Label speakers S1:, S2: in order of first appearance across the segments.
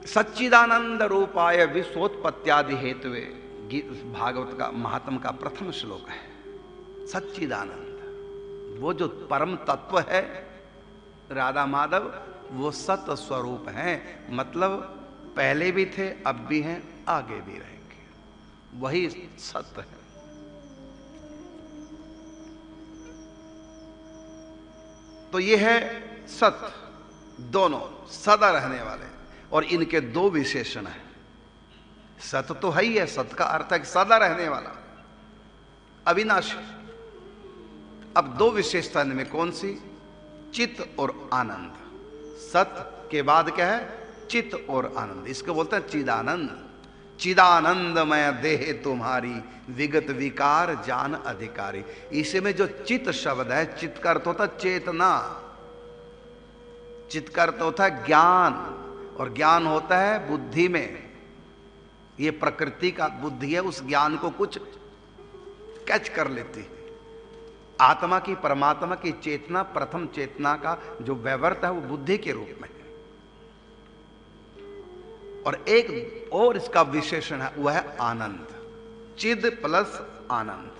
S1: सच्चिदानंद रूपाय विश्वोत्पत्त्यादि हेतुवे, भागवत का महात्म का प्रथम श्लोक है। सच्चिदानंद, वो जो परम तत्व है राधा माधव, वो सत स्वरूप हैं, मतलब पहले भी थे, अब भी हैं, आगे भी रहेंगे, वही सत्य है। तो ये है सत्य, दोनों सदा रहने वाले, और इनके दो विशेषण हैं। सत्य तो है ही है, सत्य का अर्थ है कि सदा रहने वाला, अविनाशी। अब दो विशेषता इनमें कौन सी? चित्त और आनंद। सत्य के बाद क्या है? चित्त और आनंद। इसको बोलते हैं चिदानंद। चिदानंदमय देह तुम्हारी, विगत विकार जान अधिकारी। इसमें जो चित्त शब्द है, चित्त का अर्थ होता है चेतना, चित्त का अर्थ होता है ज्ञान, और ज्ञान होता है बुद्धि में। ये प्रकृति का बुद्धि है, उस ज्ञान को कुछ कैच कर लेती है। आत्मा की, परमात्मा की चेतना, प्रथम चेतना का जो व्यवहार है वो बुद्धि के रूप में है। और एक और इसका विशेषण है, वह है आनंद। चिद प्लस आनंद।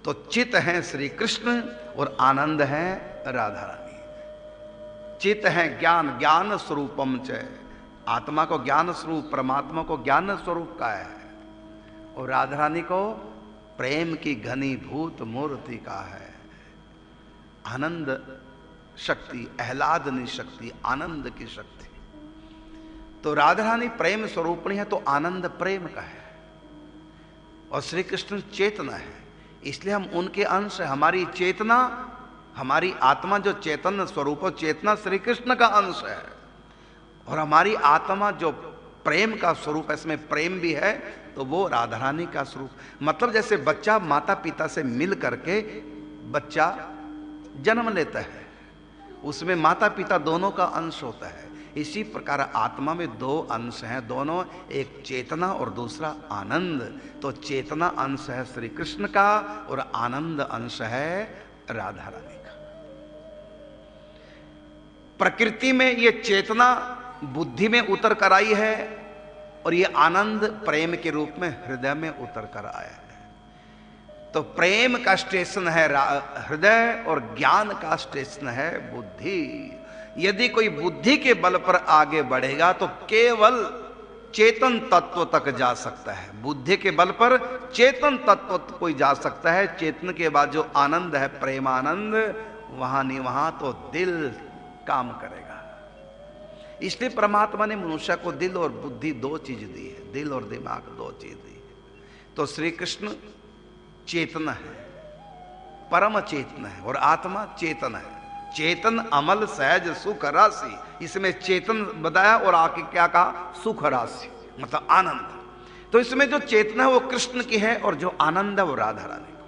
S1: तो चित है श्री कृष्ण और आनंद है राधा रानी। चित है ज्ञान, ज्ञान स्वरूपम च, आत्मा को ज्ञान स्वरूप, परमात्मा को ज्ञान स्वरूप का है, और राधा रानी को प्रेम की घनीभूत मूर्ति का है। आनंद शक्ति, आह्लादनी शक्ति, आनंद की शक्ति। तो राधा रानी प्रेम स्वरूपणी है, तो आनंद प्रेम का है, और श्री कृष्ण चेतना है, इसलिए हम उनके अंश हैं। हमारी चेतना, हमारी आत्मा जो चेतन स्वरूप है, चेतना श्री कृष्ण का अंश है, और हमारी आत्मा जो प्रेम का स्वरूप है, इसमें प्रेम भी है, तो वो राधा रानी का स्वरूप। मतलब जैसे बच्चा माता पिता से मिल करके बच्चा जन्म लेता है, उसमें माता पिता दोनों का अंश होता है। इसी प्रकार आत्मा में दो अंश हैं, दोनों, एक चेतना और दूसरा आनंद। तो चेतना अंश है श्री कृष्ण का, और आनंद अंश है राधा रानी का। प्रकृति में ये चेतना बुद्धि में उतर कर आई है, और ये आनंद प्रेम के रूप में हृदय में उतर कर आया है। तो प्रेम का स्टेशन है हृदय, और ज्ञान का स्टेशन है बुद्धि। यदि कोई बुद्धि के बल पर आगे बढ़ेगा तो केवल चेतन तत्व तक जा सकता है। बुद्धि के बल पर चेतन तत्व तक कोई जा सकता है। चेतन के बाद जो आनंद है, प्रेमानंद, वहां नहीं वहां तो दिल काम करेगा। इसलिए परमात्मा ने मनुष्य को दिल और बुद्धि दो चीज दी है, दिल और दिमाग दो चीज दी है। तो श्री कृष्ण चेतन है, परम चेतन है, और आत्मा चेतन है। चेतन अमल सहज सुख राशि, इसमें चेतन बताया, और आके क्या कहा? सुख राशि, मतलब आनंद। तो इसमें जो चेतना है वो कृष्ण की है, और जो आनंद है वो राधा रानी का।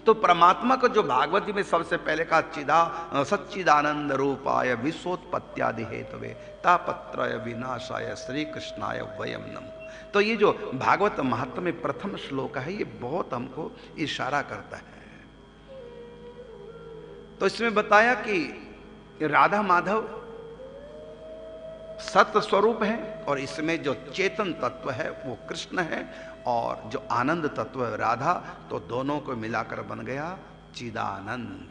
S1: तो परमात्मा को जो भागवत जी में सबसे पहले कहा, सच्चिदानंद रूपाय विश्वोत्पत्त्यादि हेतवे तापत्रय विनाशाय श्री कृष्णाय वयम नमः। तो ये जो भागवत महात्म्य में प्रथम श्लोक है, ये बहुत हमको इशारा करता है। तो इसमें बताया कि राधा माधव सत्य स्वरूप है, और इसमें जो चेतन तत्व है वो कृष्ण है, और जो आनंद तत्व है राधा। तो दोनों को मिलाकर बन गया चिदानंद।